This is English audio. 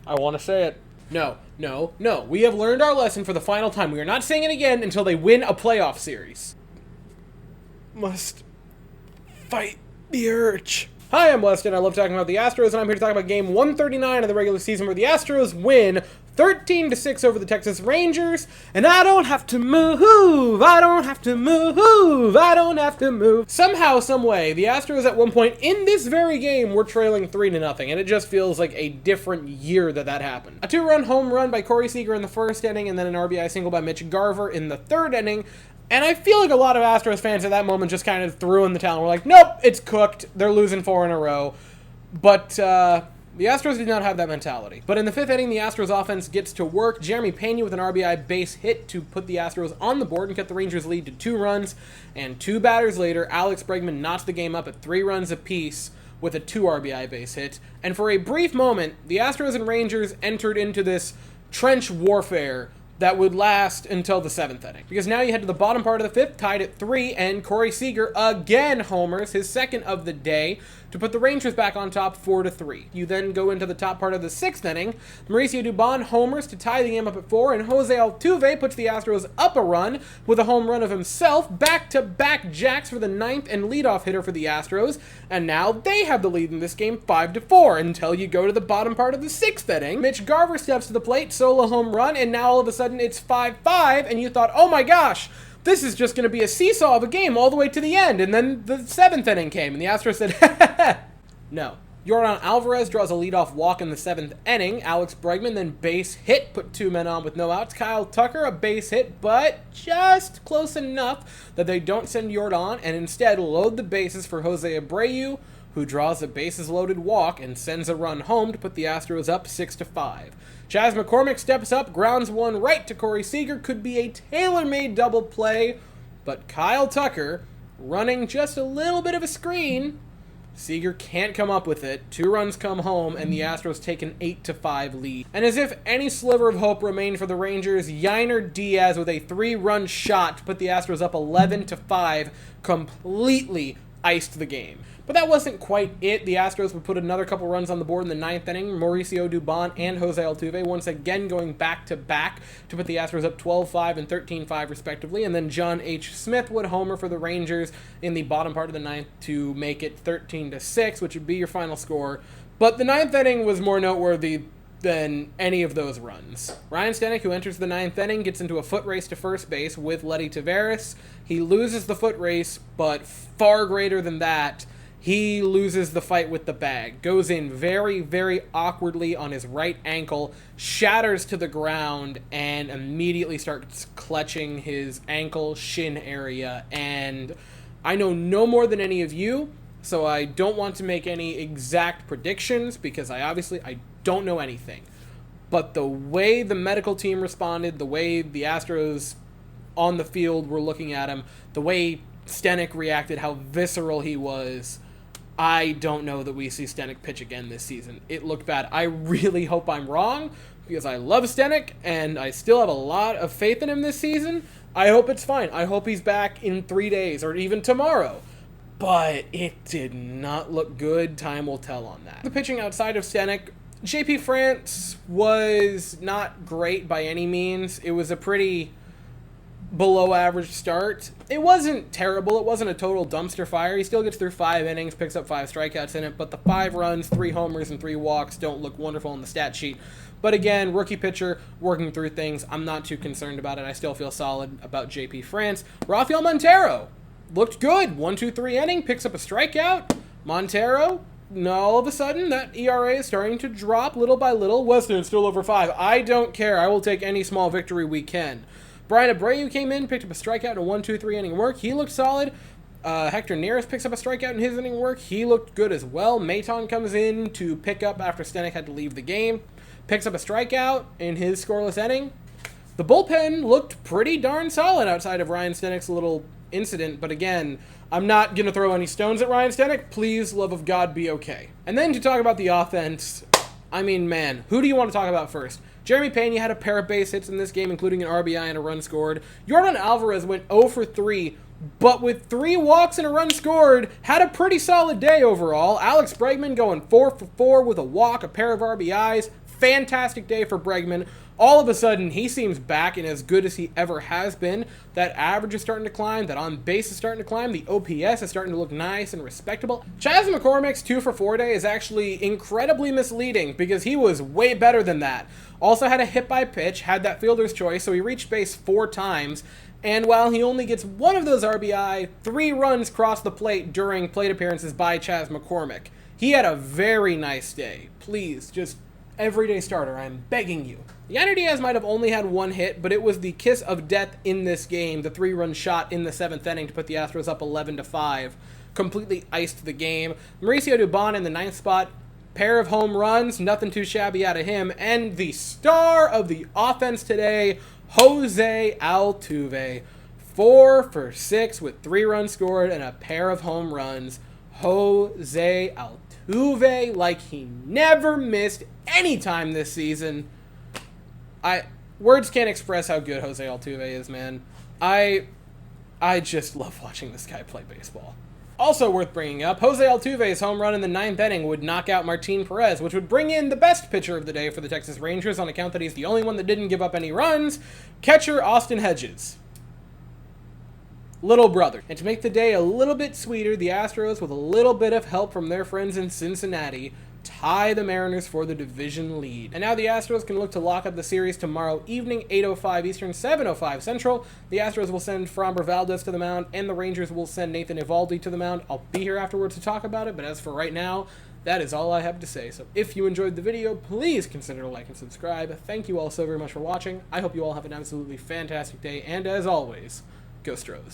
I want to say it. No, no, no. We have learned our lesson for the final time. We are not saying it again until they win a playoff series. Must fight the urge. Hi, I'm Weston. I love talking about the Astros, and I'm here to talk about game 139 of the regular season where the Astros win 13-6 over the Texas Rangers, and I don't have to move, I don't have to move, I don't have to move. Somehow, someway, the Astros at one point in this very game were trailing 3-0, and it just feels like a different year that happened. A 2-run home run by Corey Seager in the first inning, and then an RBI single by Mitch Garver in the third inning. And I feel like a lot of Astros fans at that moment just kind of threw in the towel and were like, nope, it's cooked. They're losing 4 in a row. But the Astros did not have that mentality. But in the fifth inning, the Astros offense gets to work. Jeremy Pena with an RBI base hit to put the Astros on the board and cut the Rangers' lead to 2 runs. And 2 batters later, Alex Bregman knots the game up at 3 runs apiece with a 2 RBI base hit. And for a brief moment, the Astros and Rangers entered into this trench warfare that would last until the 7th inning. Because now you head to the bottom part of the 5th, tied at 3, and Corey Seager again homers, his second of the day, to put the Rangers back on top 4-3. You then go into the top part of the 6th inning. Mauricio Dubon homers to tie the game up at 4, and Jose Altuve puts the Astros up a run with a home run of himself, back-to-back jacks for the 9th and leadoff hitter for the Astros, and now they have the lead in this game 5-4 until you go to the bottom part of the 6th inning. Mitch Garver steps to the plate, solo home run, and now all of a sudden it's 5-5, and you thought, oh my gosh, this is just going to be a seesaw of a game all the way to the end. And then the 7th inning came, and the Astros said, no. Yordan Alvarez draws a leadoff walk in the 7th inning. Alex Bregman then base hit, put 2 men on with no outs. Kyle Tucker, a base hit, but just close enough that they don't send Yordan and instead load the bases for Jose Abreu, who draws a bases-loaded walk and sends a run home to put the Astros up 6-5. Chas McCormick steps up, grounds one right to Corey Seager. Could be a tailor-made double play, but Kyle Tucker, running just a little bit of a screen, Seager can't come up with it. 2 runs come home, and the Astros take an 8-5 lead. And as if any sliver of hope remained for the Rangers, Yainer Diaz with a 3-run shot to put the Astros up 11-5 completely iced the game. But that wasn't quite it. The Astros would put another couple runs on the board in the 9th inning. Mauricio Dubon and Jose Altuve once again going back-to-back to put the Astros up 12-5 and 13-5 respectively. And then John H. Smith would homer for the Rangers in the bottom part of the 9th to make it 13-6, which would be your final score. But the 9th inning was more noteworthy than any of those runs. Ryan Stanek, who enters the 9th inning, gets into a foot race to first base with Letty Taveras. He loses the foot race, but far greater than that, he loses the fight with the bag. Goes in very, very awkwardly on his right ankle, shatters to the ground, and immediately starts clutching his ankle shin area. And I know no more than any of you, so I don't want to make any exact predictions because I don't know anything. But the way the medical team responded, the way the Astros on the field were looking at him, the way Stanek reacted, how visceral he was, I don't know that we see Stanek pitch again this season. It looked bad. I really hope I'm wrong because I love Stanek and I still have a lot of faith in him this season. I hope it's fine. I hope he's back in 3 days or even tomorrow. But it did not look good. Time will tell on that. The pitching outside of Stanek, JP France was not great by any means. It was a pretty below average start. It wasn't terrible. It wasn't a total dumpster fire. He still gets through 5 innings, picks up 5 strikeouts in it, but the 5 runs, 3 homers, and 3 walks don't look wonderful on the stat sheet. But again, rookie pitcher working through things. I'm not too concerned about it. I still feel solid about JP France. Rafael Montero looked good. 1-2-3 inning, picks up a strikeout. Montero, all of a sudden, that ERA is starting to drop little by little. Weston still over 5. I don't care. I will take any small victory we can. Brian Abreu came in, picked up a strikeout in a 1-2-3 inning work. He looked solid. Hector Neris picks up a strikeout in his inning work. He looked good as well. Maton comes in to pick up after Stanek had to leave the game. Picks up a strikeout in his scoreless inning. The bullpen looked pretty darn solid outside of Ryan Stanek's little incident, but again, I'm not going to throw any stones at Ryan Stanek. Please, love of God, be okay. And then to talk about the offense, I mean, man, who do you want to talk about first? Jeremy Pena had a pair of base hits in this game, including an RBI and a run scored. Yordan Alvarez went 0 for 3 but with 3 walks and a run scored, had a pretty solid day overall. Alex Bregman going 4 for 4 with a walk, a pair of RBIs. Fantastic day for Bregman. All of a sudden, he seems back and as good as he ever has been. That average is starting to climb. That on base is starting to climb. The OPS is starting to look nice and respectable. Chas McCormick's 2 for 4 day is actually incredibly misleading because he was way better than that. Also had a hit by pitch, had that fielder's choice, so he reached base 4 times. And while he only gets 1 of those RBI, 3 runs crossed the plate during plate appearances by Chas McCormick. He had a very nice day. Please, just everyday starter, I'm begging you. Yandy Diaz might have only had 1 hit, but it was the kiss of death in this game, the 3-run shot in the 7th inning to put the Astros up 11-5. Completely iced the game. Mauricio Dubon in the 9th spot, pair of home runs, nothing too shabby out of him. And the star of the offense today, Jose Altuve. 4 for 6 with 3 runs scored and a pair of home runs. Jose Altuve like he never missed any time this season. Words can't express how good Jose Altuve is, man. I just love watching this guy play baseball. Also worth bringing up, Jose Altuve's home run in the 9th inning would knock out Martin Perez, which would bring in the best pitcher of the day for the Texas Rangers on account that he's the only one that didn't give up any runs, catcher Austin Hedges. Little brother. And to make the day a little bit sweeter, the Astros, with a little bit of help from their friends in Cincinnati, tie the Mariners for the division lead. And now the Astros can look to lock up the series tomorrow evening, 8:05 Eastern, 7:05 Central. The Astros will send Framber Valdez to the mound, and the Rangers will send Nathan Eovaldi to the mound. I'll be here afterwards to talk about it, but as for right now, that is all I have to say. So if you enjoyed the video, please consider to like and subscribe. Thank you all so very much for watching. I hope you all have an absolutely fantastic day, and as always, go Stros.